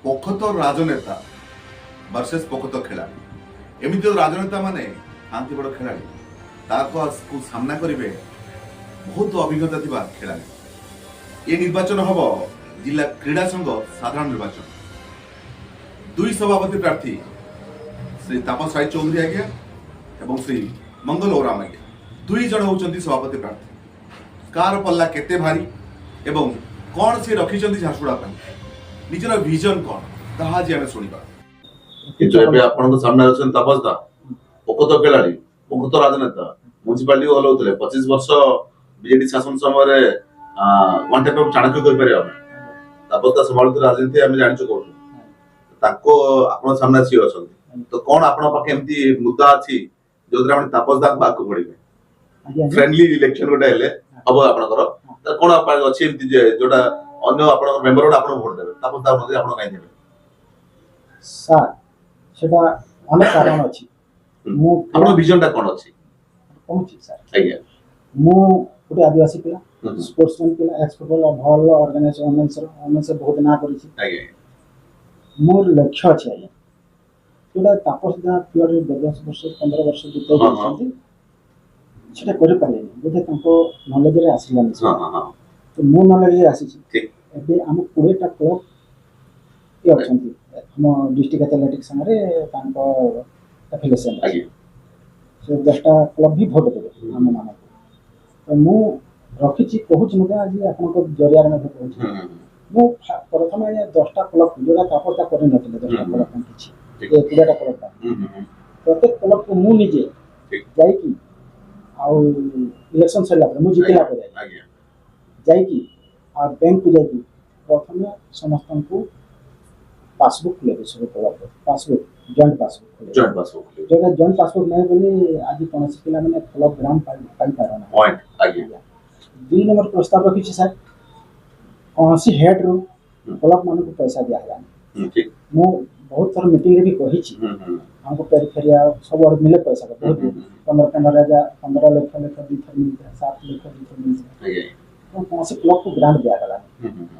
ପୋଖତ ରାଜନେତା ଭର୍ସେସ୍ ପୋଖତ ଖେଳାଳି। ଏମିତି ରାଜନେତା ମାନେ ଥାନ୍ତି ବଡ଼ ଖେଳାଳି, ତାକୁ ସାମ୍ନା କରିବେ ବହୁତ ଅଭିଜ୍ଞତା ଥିବା ଖେଳାଳି। ଏ ନିର୍ବାଚନ ହବ ଜିଲ୍ଲା କ୍ରୀଡ଼ା ସଂଘ ସାଧାରଣ ନିର୍ବାଚନ। ଦୁଇ ସଭାପତି ପ୍ରାର୍ଥୀ ଶ୍ରୀ ତାପସ ରାୟ ଚୌଧୁରୀ ଆଜ୍ଞା ଏବଂ ଶ୍ରୀ ମଙ୍ଗଲ ଓରାମ ଆଜ୍ଞା, ଦୁଇ ଜଣ ହେଉଛନ୍ତି ସଭାପତି ପ୍ରାର୍ଥୀ। କାର ପଲ୍ଲା କେତେ ଭାରି ଏବଂ କ'ଣ ସେ ରଖିଛନ୍ତି ଝାରସୁଗୁଡ଼ା ପାଇଁ, ନିଜର ଭିଜନ କ'ଣ, ତାହା ଆଜି ଆମେ ଶୁଣିବା। କିନ୍ତୁ ଏବେ ଆପଣଙ୍କ ସାମ୍ନାରେ ଅଛନ୍ତି ତାପସ ଦା, ପୋଖତ ଖେଳାଳି, ପୋଖତ ରାଜନେତା, ମ୍ୟୁନିସିପାଲିଟି ଓହ୍ଲାଉଥିଲେ। 25 ବର୍ଷ ବିଜେଡି ଶାସନ ସମୟରେ ୱାନ୍ ଟାଇପ୍ ଅଫ୍ ଚାଣକ୍ୟ କରିପାରିବା ଆମେ। ତାପସ ଦା ସମ୍ଭାଳୁଥିବା ରାଜନୀତି ଆମେ ଜାଣିଛୁ କୋଉଠୁ, ତାଙ୍କୁ ଆପଣଙ୍କ ସାମ୍ନାରେ ସିଏ ଅଛନ୍ତି। ତ କ'ଣ ଆପଣଙ୍କ ପାଖେ ଏମିତି ମୁଦ୍ଦା ଅଛି ଯୋଉଥିରେ ଆପଣ ତାପସ ଦାକୁ ଆଗକୁ ବଢିବେ? ଫ୍ରେଣ୍ଡଲି ଇଲେକ୍ସନ ଗୋଟେ ହେଲେ ହବ ଆପଣଙ୍କର, କ'ଣ ଅଛି ଏମିତି ଯେ ଯୋଉଟା ଅନ୍ୟ ଆପଣଙ୍କ ମେମ୍ବର ଗୋଟେ ଆପଣଙ୍କୁ ଭୋଟ ଦେବେ, ତାପସ ଦା ମଧ୍ୟ ଆପଣ କାହିଁ ଦେବେ? ସାର୍ ସେଟା ଅନେକ କାରଣ ଅଛି। ମୁଁ ଆପଣଙ୍କ ଭିଜନଟା କ'ଣ ଅଛି? କହୁଛି ସାର୍, ଆଜ୍ଞା, ମୁଁ ଗୋଟେ ଆଦିବାସୀ ପିଲା, ସ୍ପୋର୍ଟସମ୍ୟାନ୍ ପିଲା, ଏକ୍ସ ଫୁଟବଲ ଭଲ ଅର୍ଗାନାଇଜେସନ ବହୁତ ନାଁ କରିଛି। ଆଜ୍ଞା, ମୋର ଲକ୍ଷ୍ୟ ଅଛି ଆଜ୍ଞା, ଯୋଉଟା ତାପସ ଦା 10 ବର୍ଷ 15 ବର୍ଷ ବିତେଇ ଯାଇଛନ୍ତି ସେଟା କରିପାରିଲେନି, ବୋଧେ ତାଙ୍କ ନଲେଜରେ ଆସିଲାନି। ତ ମୋ ନଲେଜରେ ଆସିଛି। ଏବେ ଆମ 20ଟା କ୍ଲବ ଅଛନ୍ତି ଆମ ଡିଷ୍ଟ୍ରିକ୍ଟ ଆଥଲେଟିକ୍ସ ସାଙ୍ଗରେ ତାଙ୍କ ଆଫିଲିଏସନ୍ ଅଛି। ସେ 10ଟା କ୍ଲବ ବି ଭୋଟ ଦେବେ ଆମ ମାନଙ୍କୁ। ତ ମୁଁ ରଖିଛି, କହୁଛି ମଧ୍ୟ ଆଜି ଆପଣଙ୍କ ଜରିଆରେ ମଧ୍ୟ କହୁଛି, ମୁଁ ପ୍ରଥମେ ଆଜ୍ଞା 10ଟା କ୍ଲବ ଯୋଉଟା ତାପସ ଦା କରିନଥିଲେ, 10ଟା କ୍ଲବ ପାଇଁ କିଛି 20ଟା କ୍ଲବ ପାଇଁ ପ୍ରତ୍ୟେକ କ୍ଲବକୁ ମୁଁ ନିଜେ ଯାଇକି ଆଉ ଇଲେକ୍ସନ ସରିଲା ପରେ ମୁଁ ଜିତିଲା ପରେ ଯାଇକି ଆଉ ବ୍ୟାଙ୍କକୁ ଯାଇକି ପ୍ରଥମେ ସମସ୍ତଙ୍କୁ ପାସବୁକ୍ ଖୋଲେଇବେ। ସବୁ କ୍ଲବ ପାସବୁକ୍, ଜଏଣ୍ଟ ପାସବୁକ୍ ଖୋଲେଇବେ। ଯୋଉଟା ଜଏଣ୍ଟ ପାସବୁକ୍ ନାହିଁ ବୋଲି ଆଜି କୌଣସି ପିଲାମାନେ କ୍ଲବ ଗ୍ରାଉଣ୍ଡ ପାଇପାରୁନାହାନ୍ତି। 2 ନମ୍ବର ପ୍ରସ୍ତାବ ରଖିଛି ସାର୍, କୌଣସି ହେଡ୍ରୁ କ୍ଲବ ମାନଙ୍କୁ ପଇସା ଦିଆହେଲାନି। ମୁଁ ବହୁତ ଥର ମିଟିଂରେ ବି କହିଛି, ଆମକୁ ପେରିଫେରିଆ ସବୁଆଡେ ମିଳେ ପଇସା, ବହୁତ 15 ଲକ୍ଷ ଦୁଇଥର ମିଳିଥିଲା, 7 ଲକ୍ଷ ଦୁଇଥର ମିଳିଥିଲା, କୌଣସି କ୍ଲବକୁ ଗ୍ରାଣ୍ଟ ଦିଆଗଲାନି।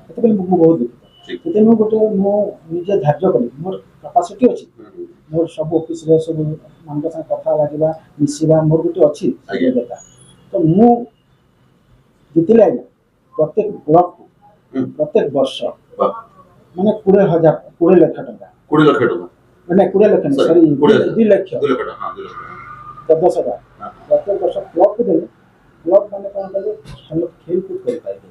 ସେଥିପାଇଁ ମୁଁ ବହୁତ ଦୁଃଖିତ। ସେଥିପାଇଁ ମୁଁ ନିଜେ ଧାର୍ଯ୍ୟ କଲି, ମୋର କାପାସିଟି ଅଛି, ମୋର ସବୁ ଅଫିସରେ ସବୁ ମାନଙ୍କ ସାଙ୍ଗେ କଥା ଲାଗିବା ମିଶିବା ମୋର ଗୋଟେ ଅଛି ଯୋଗ୍ୟତା। ତ ମୁଁ ଜିତିଲେ ଆଜ୍ଞା ପ୍ରତ୍ୟେକ ବ୍ଲକକୁ ପ୍ରତ୍ୟେକ ବର୍ଷ ମାନେ 20 ଲକ୍ଷ ଟଙ୍କା, ମାନେ 20 ଲକ୍ଷ ନାହିଁ, ସରି 2 ଲକ୍ଷ 10,000 ପ୍ରତ୍ୟେକ ବର୍ଷ କ୍ଲବକୁ ଦେଲେ କ୍ଲବ ମାନେ କ'ଣ କରିବେ, ଭଲ ଖେଳକୁଦ କରିପାରିବେ,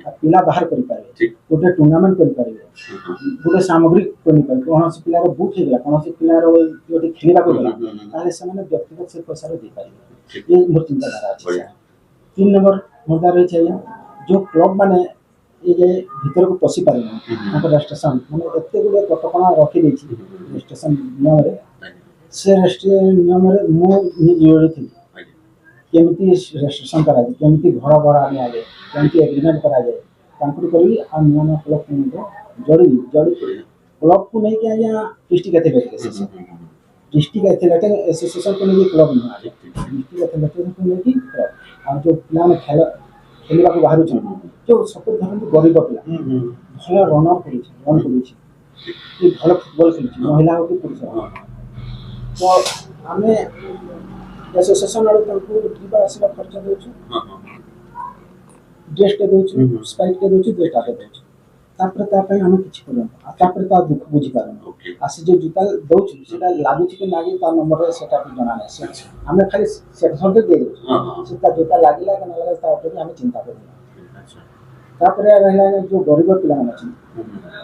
ଆଉ ପିଲା ବାହାର କରିପାରିବେ, ଗୋଟେ ଟୁର୍ଣ୍ଣାମେଣ୍ଟ କରିପାରିବେ, ଗୋଟେ ସାମଗ୍ରୀ କରିପାରିବେ। କୌଣସି ପିଲାର ବୁଟ୍ ହେଇଗଲା, କୌଣସି ପିଲାର ଗୋଟେ ଖେଳିବାକୁ ଗଲା, ତାହେଲେ ସେମାନେ ବ୍ୟକ୍ତିଗତ ସେ ପଇସାରେ ଦେଇପାରିବେ। ଏ ମୋର ଚିନ୍ତାଧାରା ଅଛି। 3 ନମ୍ବର ମୁଦ୍ଦା ରହିଛି ଆଜ୍ଞା, ଯୋଉ କ୍ଲବ ମାନେ ଏ ଯେ ଭିତରକୁ ପଶି ପାରିନାହାନ୍ତି, ତାଙ୍କ ରେଷ୍ଟ୍ରିକ୍ସନ ମାନେ ଏତେ ଗୁଡ଼ିଏ କଟକଣା ରଖିଦେଇଛି ରେଷ୍ଟ୍ରିକ୍ସନ ନିୟମରେ। ସେ ନିୟମରେ ମୁଁ ଜଡ଼ିଥିଲି, କେମିତି ରେଷ୍ଟ୍ରିକ୍ସନ କରାଯାଏ, କେମିତି ଘର ଭଡ଼ା ନିଆଯାଏ, କେମିତି ଏଗ୍ରିମେଣ୍ଟ କରାଯାଏ, ତାଙ୍କୁ କରିବି। ଆଉ ନିୟମ କ୍ଲବକୁ ମଧ୍ୟ ଯୋଡ଼ିବି, କ୍ଲବକୁ ନେଇକି ଆଜ୍ଞା ଡିଷ୍ଟ୍ରିକ୍ଟ ଆଥଲେଟିକ୍ସ ଆସୋସିଏସନକୁ ନେଇକି କ୍ଲବ ନୁହେଁ, ଡିଷ୍ଟ୍ରିକ୍ଟ ଆଥଲେଟିକ୍ସକୁ ନେଇକି କ୍ଲବ। ଆଉ ଯୋଉ ପିଲାମାନେ ଖେଳିବାକୁ ବାହାରୁଛନ୍ତି, ଯୋଉ ସପୋଜ ଧରନ୍ତୁ ଗରିବ ପିଲା ଭଲ ରନ୍ କରୁଛି, କି ଭଲ ଫୁଟବଲ ଖେଳୁଛି, ମହିଳା ହଉ କି ପୁରୁଷ ହଉ, ତ ଆମେ ଆସୋସିଏସନ ଆଡ଼ୁ ତାଙ୍କୁ ଯିବା ଆସିବା ଖର୍ଚ୍ଚ ଦେଉଛୁ, ଡ୍ରେସଟେ ଦେଉଛୁ, ସ୍ପାଇକ୍ଟେ ଦେଉଛୁ, ଜୋତାଟେ ଦେଉଛୁ। ତାପରେ ତା ପାଇଁ ଆମେ କିଛି କରୁନୁ, ଆଉ ତାପରେ ତା ଦୁଃଖ ବୁଝିପାରୁନୁ। ଆସି ଯୋଉ ଜୋତା ଦେଉଛୁ ସେଟା ଲାଗୁଛି କି ଲାଗି ତା ନମ୍ବରରେ ସେଟା ଜଣା ନାହିଁ, ଆମେ ଖାଲି ସେକ୍ସନଟେ ଦେଇଦେଉଛୁ, ସେ ତା ଜୋତା ଲାଗିଲା କି ନ ଲାଗିଲା ତା ଉପରେ ଆମେ ଚିନ୍ତା କରୁନୁ। ତାପରେ ରହିଲା ଯୋଉ ଗରିବ ପିଲାମାନେ ଅଛନ୍ତି,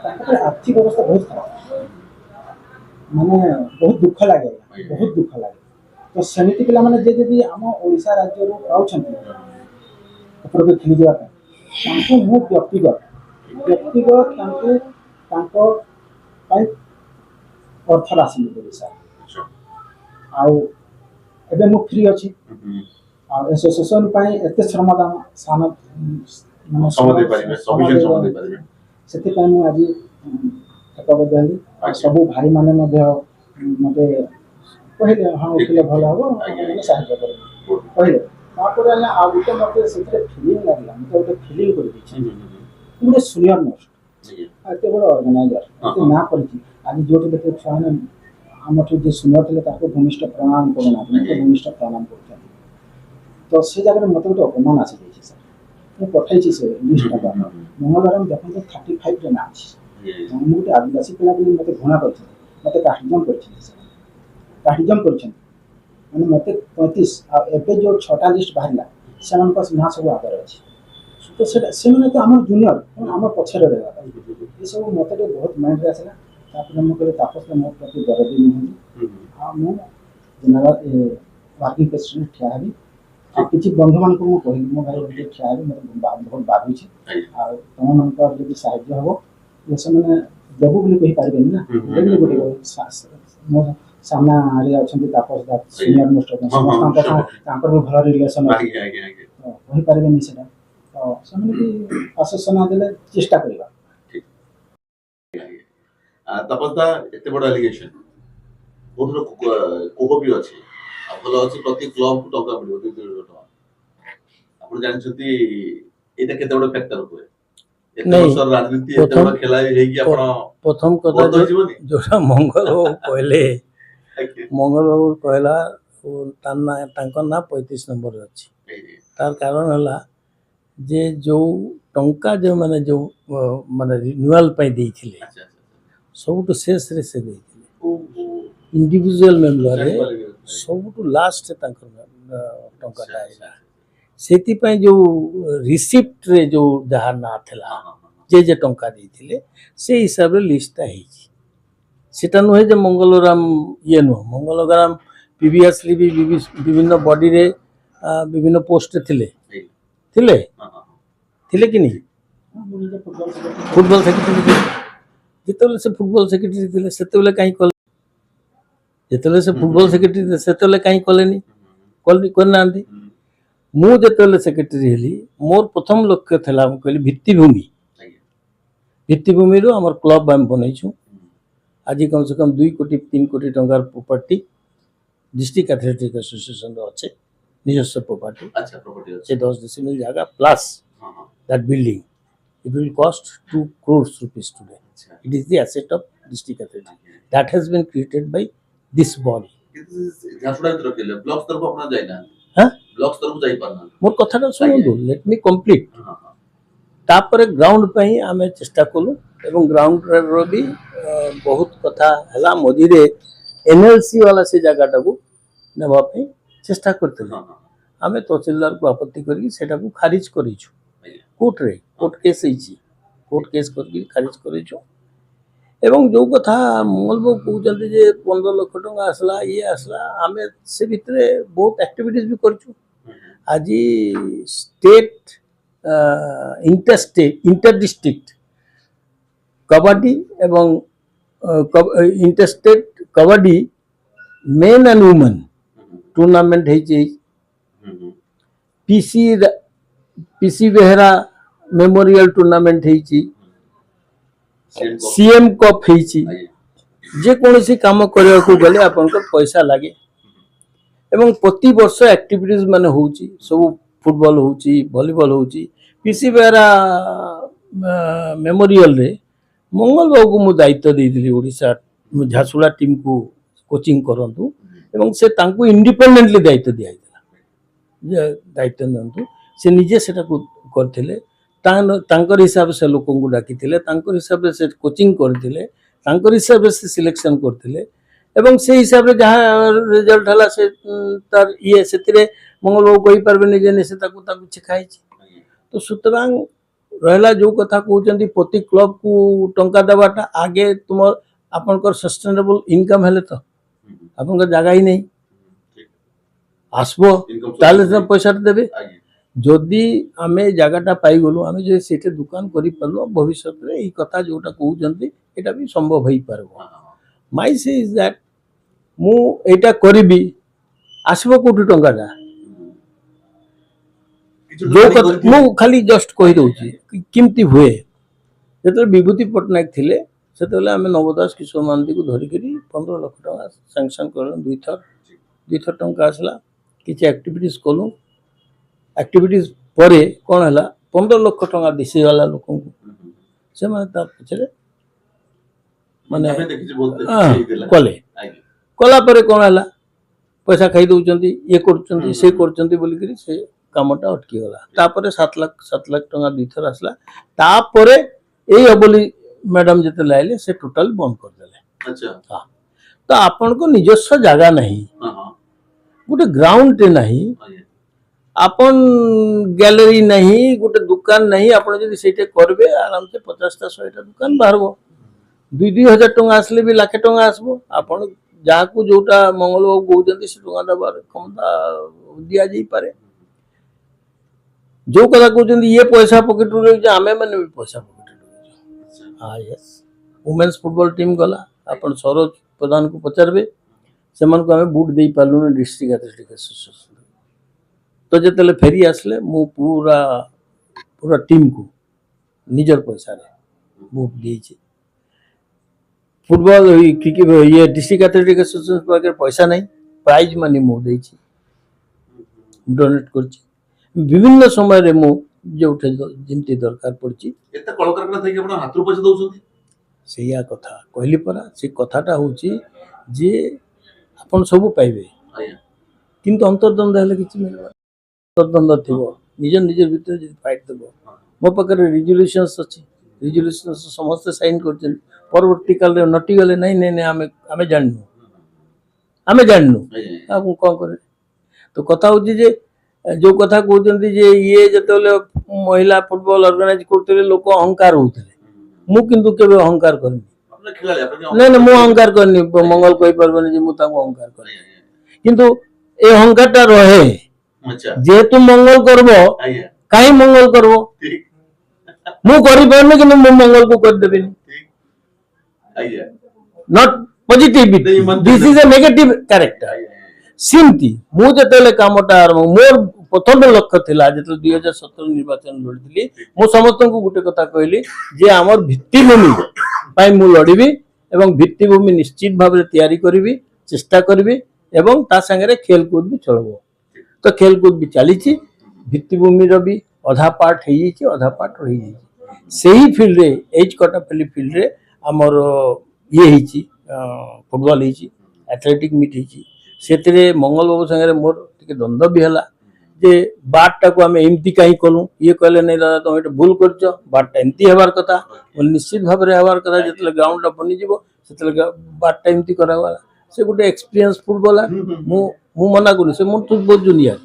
ତାଙ୍କର ଆର୍ଥିକ ଅବସ୍ଥା ବହୁତ ଖରାପ, ମାନେ ବହୁତ ଦୁଃଖ ଲାଗେ, ବହୁତ ଦୁଃଖ ଲାଗେ। ତ ସେମିତି ପିଲାମାନେ ଯଦି ଆମ ଓଡ଼ିଶା ରାଜ୍ୟରୁ ପାଉଛନ୍ତି ଉପରକୁ ଖେଳିଯିବା ପାଇଁ, ତାଙ୍କୁ ମୁଁ ବ୍ୟକ୍ତିଗତ ତାଙ୍କୁ ତାଙ୍କ ପାଇଁ ଅର୍ଥ ରାଶି ଦେବି ସାର୍। ଆଉ ଏବେ ମୁଁ ଫ୍ରି ଅଛି, ଆଉ ଆସୋସିଏସନ ପାଇଁ ଏତେ ଶ୍ରମଦାନ ସେଥିପାଇଁ ମୁଁ ଆଜି ଏକବଦ୍ଧ ହେଲି। ସବୁ ଭାଇମାନେ ମଧ୍ୟ ମୋତେ କହିଲେ ହଁ ଉଠିଲେ ଭଲ ହବ, ସାହାଯ୍ୟ କରିବେ କହିଲେ। ତାପରେ ଆଜ୍ଞା ଆଉ ଗୋଟେ ମୋତେ ସେଥିରେ ଫିଲିଂ ଲାଗିଲା, ମୋତେ ଗୋଟେ ଫିଲିଂ କରିଦେଇଛି, ଗୋଟେ ସିନିୟର ମୋଷ୍ଟ ଏତେ ବଡ଼ ଅର୍ଗାନାଇଜର ଏତେ ନାଁ କରିଛି ଆଜି ଯୋଉଠି ଦେଖେ ଛୁଆମାନେ ଆମଠୁ ଯିଏ ସୁନ୍ଦର ଥିଲେ ତାକୁ ଭୂମିଷ୍ଠ ପ୍ରଣାମ କରୁନାହାନ୍ତି ମୋତେ ଭୂମିଷ୍ଠ ପ୍ରଣାମ କରୁଛନ୍ତି ତ ସେ ଜାଗାରେ ମୋତେ ଗୋଟେ ଅପମାନ ଆସିଯାଇଛି ସାର୍ ମୁଁ ପଠାଇଛି ସେ ଲିଷ୍ଟଟା ମଙ୍ଗଳବାର ଦେଖନ୍ତୁ 35ରେ ନାଁ ଅଛି ମୁଁ ଗୋଟେ ଆଦିବାସୀ ପିଲା ବୋଲି ମୋତେ ଘୃଣା କରିଛନ୍ତି ମୋତେ କାଷ୍ଟିଜମ୍ କରିଛନ୍ତି ସାର୍ କାଷ୍ଟିଜମ୍ କରିଛନ୍ତି ମାନେ ମୋତେ 35 ଆଉ ଏବେ ଯେଉଁ 6ଟା ଲିଷ୍ଟ ବାହାରିଲା ସେମାନଙ୍କ ନାଁ ସବୁ ଆଗରେ ଅଛି ତ ସେଟା ସେମାନେ ତ ଆମର ଜୁନିୟର ଆମ ପଛରେ ରହିବା ପାଇଁ ଏସବୁ ମୋତେ ଟିକେ ବହୁତ ମାଇଣ୍ଡରେ ଆସିଲା ତାପରେ ମୁଁ କହିଲି ତାପସ ମୋ ପ୍ରତି ଦରଦି ନୁହନ୍ତି ଆଉ ମୁଁ ଜେନେରାଲ ୱାର୍କିଂ ପ୍ରେସିଡେଣ୍ଟ ଠିଆ ହେବି ଆଉ କିଛି ବନ୍ଧୁମାନଙ୍କୁ ମୁଁ କହିଲି ମୋ ଭାଇ ଟିକେ ଠିଆ ହେବି ମୋତେ ବହୁତ ବାଧୁଛି ଆଉ ତୁମମାନଙ୍କର ଯଦି ସାହାଯ୍ୟ ହେବ ସେମାନେ ଦେବୁ ବୋଲି କହିପାରିବେନି ନା ଦେବି ବୋଲି ମୋ ସାମ୍ନାରେ ଅଛନ୍ତି ତାପସ ଦା ସିନିୟର ମୋଷ୍ଟ ସମସ୍ତଙ୍କ ତାଙ୍କର ବି ଭଲ ରିଲେସନ୍ ଅଛି କହିପାରିବେନି ସେଟା ତ ସେମାନେ ବି ଆଶ୍ୱାସନା ଦେଲେ ଚେଷ୍ଟା କରିବା ତପସ୍ତା ଏତେ ବଡ ଆଲିଗେସନ ବହୁତ କୋହ ବି ଅଛି ଆଉ ଭଲ ଅଛି ପ୍ରତି କ୍ଲବକୁ ଟଙ୍କା ମିଳିବ 2-3 ଟଙ୍କା ଆପଣ ଜାଣିଛନ୍ତି ଏଇଟା କେତେ ବଡ ଫ୍ୟାକ୍ଟର ହୁଏ ଏତେ ବର୍ଷ ରାଜନୀତି ଏତେ ବଡ ଖେଳା ହେଇକି ଆପଣ ପ୍ରଥମ କଥା ଯୋଉଟା ମଙ୍ଗଳ ବାବୁ କହିଲେ ମଙ୍ଗଳ ବାବୁ କହିଲା ତାଙ୍କ ନାଁ 35 ନମ୍ବରରେ ଅଛି ତାର କାରଣ ହେଲା ଯେ ଯୋଉ ଟଙ୍କା ଯେଉଁମାନେ ଯୋଉ ମାନେ ରିନ୍ୟୁଆଲ ପାଇଁ ଦେଇଥିଲେ ସବୁଠୁ ଶେଷରେ ସେ ଦେଇଥିଲେ ଇଣ୍ଡିଭିଜୁଆଲ ମେମ୍ବରରେ ସବୁଠୁ ଲାଷ୍ଟ ତାଙ୍କର ଟଙ୍କାଟା ଆଇଲା ସେଥିପାଇଁ ଯୋଉ ରିସିପ୍ଟରେ ଯୋଉ ଯାହା ନାଁ ଥିଲା ଯେ ଟଙ୍କା ଦେଇଥିଲେ ସେ ହିସାବରେ ଲିଷ୍ଟଟା ହେଇଛି ସେଟା ନୁହେଁ ଯେ ମଙ୍ଗଲରାମ ଇଏ ନୁହଁ ମଙ୍ଗଲରାମ ପ୍ରିଭିୟସଲି ବି ବିଭିନ୍ନ ବଡିରେ ବିଭିନ୍ନ ପୋଷ୍ଟରେ ଥିଲେ କି ନାହିଁ ଫୁଟବଲ ସେକ୍ରେଟାରୀ ଥିଲେ ଯେତେବେଳେ ସେ ଫୁଟବଲ ସେକ୍ରେଟାରୀ ଥିଲେ ସେତେବେଳେ କାହିଁ କଲେ ଯେତେବେଳେ ସେ ଫୁଟବଲ ସେକ୍ରେଟାରୀ ଥିଲେ ସେତେବେଳେ କାହିଁ କଲେନି କରିନାହାନ୍ତି ମୁଁ ଯେତେବେଳେ ସେକ୍ରେଟାରୀ ହେଲି ମୋର ପ୍ରଥମ ଲକ୍ଷ୍ୟ ଥିଲା ମୁଁ କହିଲି ଭିତ୍ତିଭୂମିରୁ ଆମର କ୍ଲବ ଆମେ ବନେଇଛୁ ଆଜି କମ ସେ କମ 2 କୋଟି 3 କୋଟି ଟଙ୍କାର ପ୍ରପର୍ଟି डिस्ट्रिक्ट एथलेटिक एसोसिएशन अच्छे निजस्व प्रॉपर्टी से 10 डेसिमल जगह plus that building it will cost 2 crores rupees today it is the asset of district athletic that has been created by this body block तरफ अपना जाइना हां ब्लॉक तरफ जाई पाना मोर कथाटा सुनंदु लेट मी कंप्लीट तापर ग्राउंड पई आमे चेष्टा कलु एवं ग्राउंड रो भी बहुत कथा हला मोदी रे एनएलसी वाला से जगह को नेबा पे चेष्टा करते आमे तहसीलदार को आपत्ति करी सेटा को खारिज करिछु कोर्ट केस होइछि कोर्ट केस करके खारिज करिछु एवं जो कथा मंगल बाबू कहउचंती जे 15 लाख टका आसला ये आसला आमे से भितरे बहुत एक्टिविटीज भी करछु आज स्टेट इंटर डिस्ट्रिक्ट कबड्डी एवं interstate kabaddi main and women tournament है पीसी बेहरा मेमोरियल टूर्नामेंट है सीएम कप है जे कोनोसी काम करया को गले आपनकर पैसा लागे एवं प्रति वर्ष एक्टिविटीज माने होउची सब फुटबॉल होउची वॉलीबॉल होउची पीसी बेहरा मेमोरियल रे मंगल बाबू को मु दायित्व देइदिली ओडिसा झारसुगुड़ा टीम को कोचिंग करंतु एवं से तांको इंडिपेंडेंटली दायित्व दिया जे दायित्व नंतु से निजे सेटा को करथिले तांकर हिसाब से लोक को डाकिथिले तांकर हिसाब से कोचिंग करथिले तांकर हिसाब से सिलेक्शन करथिले एवं से हिसाब से जहां रिजल्ट हला से तार ये सेतिरे मंगल बाबू कहि परबेनी जे से ताको छिखाई तो सुतरांग रहला जो कथा कहउचंती प्रति क्लब को टंका देवाटा आगे तुम आपनकर सस्टेनेबल इनकम हेले तो आपनकर जगह ही नहीं आसबो ताले से पैसा देबे जदि आमे जगहटा पाई गलु आमे जे सेटे दुकान करि परलो भविष्य रे ई कथा जोटा कहउचंती एटा भी संभव होई परबो माय से इज दैट मु एटा करबी आसबो कोटी टंकाटा जो मु खाली जस्ट कहि दउची किमती हुए जेते विभूति पटनायक थिले सेतेले आमे नवदास किशोर मानती को धरि करी 15 लाख टका सैंक्शन करलो दुई थर टंका आसला किछि एक्टिविटीज कलु एक्टिविटीज परे कोन हला 15 लाख टका दिसे वाला लोक को से माने तार पछरे ମାନେ ଆମେ ଦେଖିଛୁ ବହୁତ ହଁ, ହେଇଥିଲା। କଲେ ଆଜ୍ଞା କଲା ପରେ କ'ଣ ହେଲା ପଇସା ଖାଇ ଦଉଛନ୍ତି ଇଏ କରୁଛନ୍ତି ସେ କରୁଛନ୍ତି ବୋଲିକିରି ସେ କାମଟା ଅଟକିଗଲା ତାପରେ 7 ଲାଖ ଟଙ୍କା ଦୁଇଥର ଆସିଲା ତାପରେ ଏଇ ଅବଲି ମ୍ୟାଡାମ ଯେତେବେଳେ ଆଇଲେ ସେ ଟୋଟାଲ ବନ୍ଦ କରିଦେଲେ ଆଚ୍ଛା ହଁ ତ ଆପଣଙ୍କ ନିଜସ୍ୱ ଜାଗା ନାହିଁ ହଁ ହଁ ଗୋଟେ ଗ୍ରାଉଣ୍ଡଟେ ନାହିଁ ଆଜ୍ଞା ଆପଣ ଗ୍ୟାଲେରୀ ନାହିଁ ଗୋଟେ ଦୋକାନ ନାହିଁ ଆପଣ ଯଦି ସେଇଟା କରିବେ ଆରାମସେ 50ଟା 100ଟା ଦୋକାନ ବାହାରିବ 2,000 ଟଙ୍କା ଆସିଲେ ବି ଲାଖେ ଟଙ୍କା ଆସିବ ଆପଣ ଯାହାକୁ ଯୋଉଟା ମଙ୍ଗଳ ବାବୁ କହୁଛନ୍ତି ସେ ଟଙ୍କା ଦେବାର କ୍ଷମତା ଦିଆଯାଇପାରେ ଯୋଉ କଥା କହୁଛନ୍ତି ଇଏ ପଇସା ପକେଟରୁ ରହିଛି ଆମେ ମାନେ ବି ପଇସା ପକେଟରୁ ରହିଛୁ ହଁ ୟେସ୍ ଓମେନ୍ସ ଫୁଟବଲ ଟିମ୍ ଗଲା ଆପଣ ସରୋଜ ପ୍ରଧାନକୁ ପଚାରିବେ ସେମାନଙ୍କୁ ଆମେ ବୁଟ୍ ଦେଇପାରିଲୁନି ଡିଷ୍ଟ୍ରିକ୍ଟ ଆଥଲେଟିକ୍ ଆସୋସିଏସନ ତ ଯେତେବେଳେ ଫେରି ଆସିଲେ ମୁଁ ପୁରା ଟିମ୍କୁ ନିଜର ପଇସାରେ ବୁଟ୍ ଦେଇଛି फुटबॉल क्रिकेट ये डिस्ट्रिक्ट एथलेटिक एसोसिएशन पाखे पैसा नहीं प्राइज मनी मु देछि डोनेट करछि विभिन्न समय रे मु जोठे जिमती दरकार पड़छि एते कलकारखाना थैके आपण हातरू पैसा दउछंती सेया कथा कहली परा से कथाटा होछि जे आपण सब पाइबे आया किंतु अंतर्द्वंद हेले किछि मिलबा अंतर्द्वंद थिबो निज निज भीतर जे फाइट देबो मो पाखरे रिजोल्यूशंस अछि रिजोल्यूशंस समस्त साइन करछन परवर्ती काल रे नटी गले नहीं नहीं नहीं आमे जाननु आ कोन करे तो कथा होछि जे जो कथा कहउछंती जे ये जतले महिला फुटबॉल ऑर्गेनाइज करथले लोक अहंकार होथले मु किंतु केबे अहंकार करनी अपने खिलाड़ी अपने नहीं नहीं मु अहंकार करनी मंगल कहि परबनी जे मु ताको अहंकार करनी किंतु ए अहंकारटा रहे अच्छा जेहेतु मंगल करबो आया काई मंगल करबो ठीक मु करि परनी किंतु मु मंगल को कर देबिनी ठीक आया not positivity this is a negative character सिमती मु जतेले कामटा आरंभ मोर प्रथम लक्ष्य थिला जते 2017 निर्वाचन लड़िली मु समस्त को गुटे कथा कहली जे हमर भित्तिभूमि पाई मु लड़िबी एवं भित्तिभूमि निश्चित भाव रे तैयारी करबी चेष्टा करबी एवं ता संगे खेलकूद भी चलबो तो खेलकूद भी चलीची भित्तिभूमि रो भी अधा पार्ट हेई छी अधा पार्ट रही छी सेही फील्ड रे एज कटापल्ली फील्ड रे हमर ये हेची फुटबॉल हेची एथलेटिक मीट हेची सेतरे मंगल बाबू संगे मोर टिके द्वंद्व भी हला जे बाटटा को हमें एमती काई कलु ये कहले नहीं दादा तुम एटा भूल करछ बाटटा एमती हेबार कथा निश्चित भाव रे हेबार कथा जतले ग्राउंड टा बनि जिवो सेतले बाटटा एमती करावा से गुटे एक्सपीरियंस फुटबॉलर मु मना करू से मोर तो बहुत जूनियर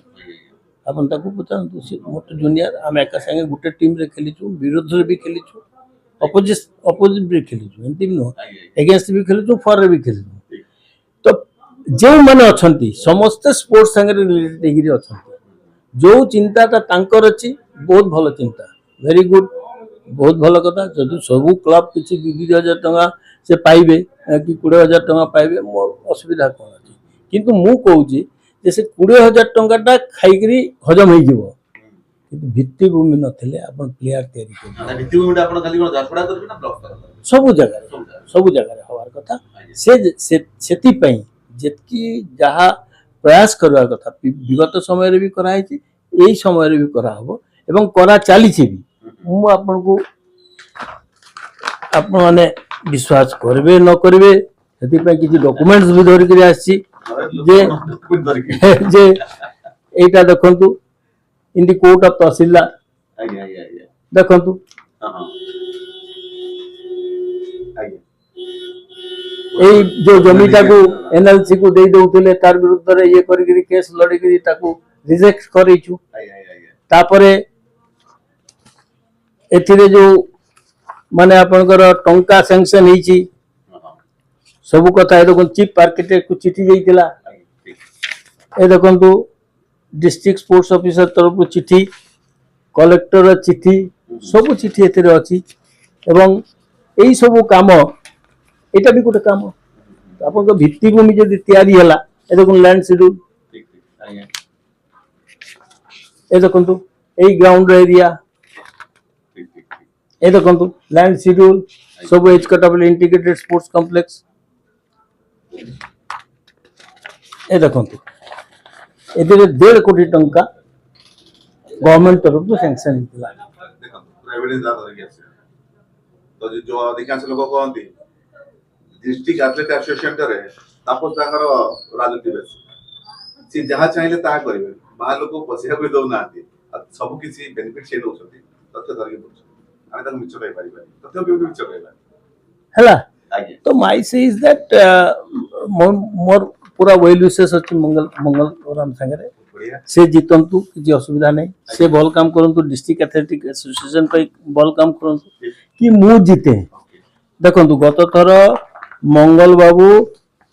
अपन ताकू पचारंतु से मोर तो जूनियर हम एका संगे गुटे टीम रे खेलिछु विरोध रे भी खेलिछु अपोजिट भी खेलिछु एमती नो अगेंस्ट भी खेलिछु फॉर रे भी खेलिछु तो जो माने अछंती समस्त स्पोर्ट्स संगे रिलेटेड डिग्री अछंती जो चिंताटा तांकर अछि बहुत भलो चिंता वेरी गुड बहुत भलो कथा जदि सब क्लब किछि 2,000 टका से पाइबे कि 20,000 टका पाइबे मोर असुविधा कोन अछि किंतु मु कहूची जे से 20,000 टकाटा खाइकरी हजम होई जिवो किंतु भित्तिभूमि नथिले अपन प्लेयर तयारी कर भित्तिभूमिटा आपण खाली कोन जाफड़ा करबे ना ब्लॉक करबे सब जगह हवार कथा से सेति पई जेतकी जहा प्रयास करवा कथा विगत समय रे भी करा है यही समय रे भी करा हबो एवं करा चली भी मु आपन को आप माने विश्वास करबे न करबे सेति पई किछि डॉक्यूमेंट्स भी धरि के आछि जे एटा देखंतु इन दी कोर्ट ऑफ तहसीलदार आया देखंतु हां आया जो जमीटा को एनएलसी को दे दउतले तार विरुद्ध रे ये करी केस लड़ी करी ताको रिजेक्ट करिछु तापरे एथिरे जो माने आपनकर टंका सैंक्शन हिची सब कथा ए देखो चीफ आर्किटेक्ट को चिठी जाइतिला ए देखंतु डिस्ट्रिक्ट स्पोर्ट्स ऑफिसर तरफ चिठी कलेक्टर चिठी सब चिठी एथिरे अछि एवं एई सब काम एटा भी गोटे काम आपन को भित्तिभूमि जदि तैयारी हला ए देखो लैंड शेड्यूल ए देखंतु एई ग्राउंड एरिया ए देखंतु लैंड शेड्यूल सब एज कटाबल इंटीग्रेटेड स्पोर्ट्स कॉम्प्लेक्स ए देखंतु एदिरे 1.5 कोटी टंका गवर्नमेंट तरफ तो सैंक्शन हितला देखंतु एविडेंस दा धरि आसे तो जो अधिकांश लोक कहंती डिस्ट्रिक्ट एथलेट एसोसिएशन रे तापर तांगर राजनीति बेस से जहाँ चाहिए ताहा करेंगे बाहर लोग पशिया भी दौना सब किसी बेनिफिट से दौरान तथ्य धरिक दौरान आम मिछ कही पार तथ्य केमती मिछ कहला है आज्ञा तो माई से इज दैट मोर पूरा वेल विशेष अच्छी मंगल मंगल राम संगे बढ़िया से जीतंतु किसी असुविधा नहीं से भल काम करंतु डिस्ट्रिक्ट एथलेटिक एसोसिएशन पे भल काम करंतु कि मु जीते देखंतु गत थर मंगल बाबू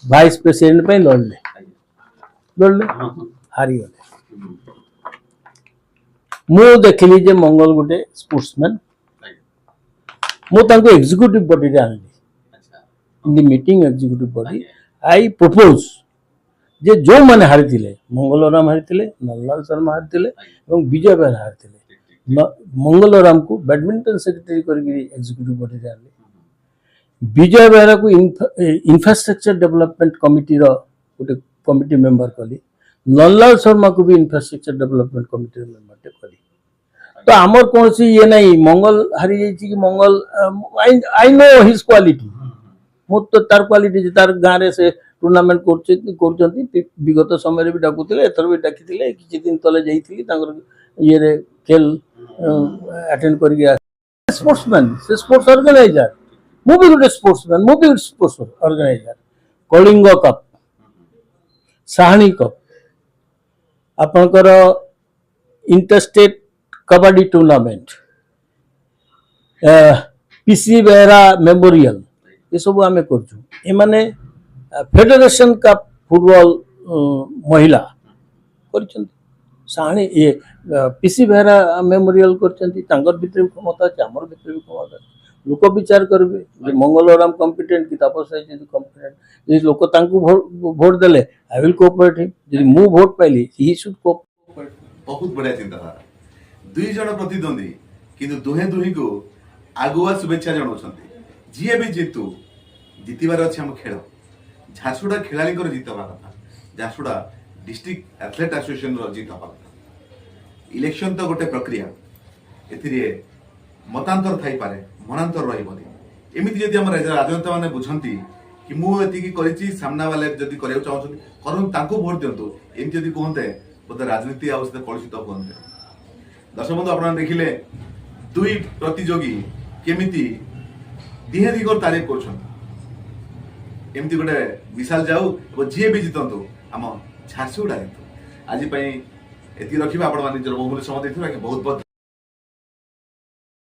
वाइस प्रेसिडेंट पे लड़ले हारी गले मु देखली जे मंगल गोटे स्पोर्ट्समैन मु तांको एग्जीक्यूटिव बॉडी रे आनली in the meeting executive body I propose जे जो माने हारिथिले मंगलराम हारिथिले नललाल शर्मा हारिथिले एवं विजय बेहरा हारिथिले मंगलराम को बैडमिंटन सेक्रेटरी करके एग्जीक्यूटिव बॉडी रे आनले विजय बेहरा को इंफ्रास्ट्रक्चर डेवलपमेंट कमिटी रो गोटे कमिटी मेंबर कली नललाल शर्मा को भी इंफ्रास्ट्रक्चर डेवलपमेंट कमिटी मेंबर टे कली तो आमर कौन सी ये नहीं मंगल हारी जाइछि कि मंगल आई नो हिज क्वालिटी मो तो तार क्वालिटी तार गाँव रे से टूर्नामेंट कर विगत समय भी डाकुले एथर भी डाकी किसी दिन तले जाइए ये रे खेल अटेंड कर स्पोर्ट्समैन से स्पोर्ट्स ऑर्गेनाइजर मु भी गोटे स्पोर्ट्समैन मु भी sports organiser Kalinga cup Sahani cup आपणकर interstate kabaddi tournament PC Behera memorial ये सब आम कर फेडरेशन का फुटबॉल महिला कर ये पीसी बेहरा मेमोरियल कर भीतर क्षमता अच्छे आमर भीतर भी क्षमता लोक विचार करेंगे मंगलराम कॉम्पिटेंट कि तापस कॉम्पिटेंट यदि लोक भोट देले आई विल कोऑपरेट हिम यदि मु भोट पाइली ही शुड कोऑपरेट बहुत बढ़िया चिंताधारा दुई जन प्रतिद्वंदी किंतु दुहे दुही को आगुआ शुभेच्छा जनाउछन्ति जी भी जीतू जीतबार अच्छे आम खेल झारसुगुड़ा खेलाड़ी जीतवा कथा झारसुगुड़ा डिस्ट्रिक्ट एथलेट एसोसिएशन जीत हवा कथा इलेक्शन तो गोटे प्रक्रिया ए मतांतर थाई पारे मनांतर रही एमती जदि आम राजनेता मैंने बुझंती कि मुझे सामना वाले जदि करने चाहते भोट दिंतु एमती जदि कहते बोधे राजनीति आ कलुषित कहते दर्शक बंधु आप देखिले दुई प्रतियोगी केमिति दिहे दिगर तारीफ करमती गोटे मिसाल जाऊ जी भी जीतु आम झारसुगुड़ा आज एति रखा आपण निजर बहुमूल्य समय देते बहुत बहुत